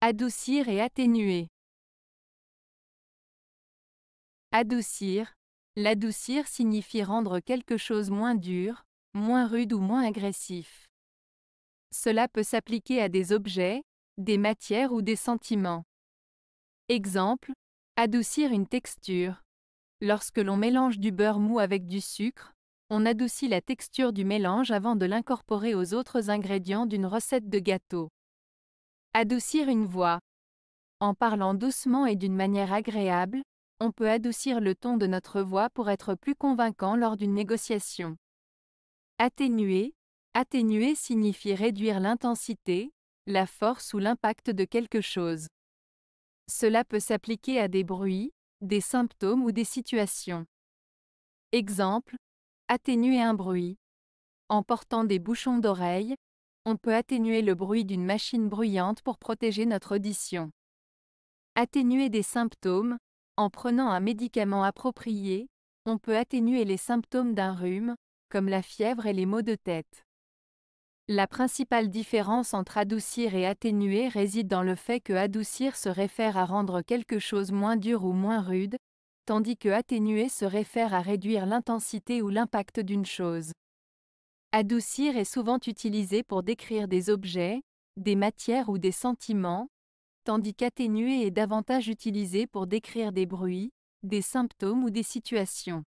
Adoucir et atténuer. Adoucir. L'adoucir signifie rendre quelque chose moins dur, moins rude ou moins agressif. Cela peut s'appliquer à des objets, des matières ou des sentiments. Exemple, adoucir une texture. Lorsque l'on mélange du beurre mou avec du sucre, on adoucit la texture du mélange avant de l'incorporer aux autres ingrédients d'une recette de gâteau. Adoucir une voix. En parlant doucement et d'une manière agréable, on peut adoucir le ton de notre voix pour être plus convaincant lors d'une négociation. Atténuer. Atténuer signifie réduire l'intensité, la force ou l'impact de quelque chose. Cela peut s'appliquer à des bruits, des symptômes ou des situations. Exemple, atténuer un bruit. En portant des bouchons d'oreille, on peut atténuer le bruit d'une machine bruyante pour protéger notre audition. Atténuer des symptômes. En prenant un médicament approprié, on peut atténuer les symptômes d'un rhume, comme la fièvre et les maux de tête. La principale différence entre adoucir et atténuer réside dans le fait que adoucir se réfère à rendre quelque chose moins dur ou moins rude, tandis que atténuer se réfère à réduire l'intensité ou l'impact d'une chose. Adoucir est souvent utilisé pour décrire des objets, des matières ou des sentiments, tandis qu'atténuer est davantage utilisé pour décrire des bruits, des symptômes ou des situations.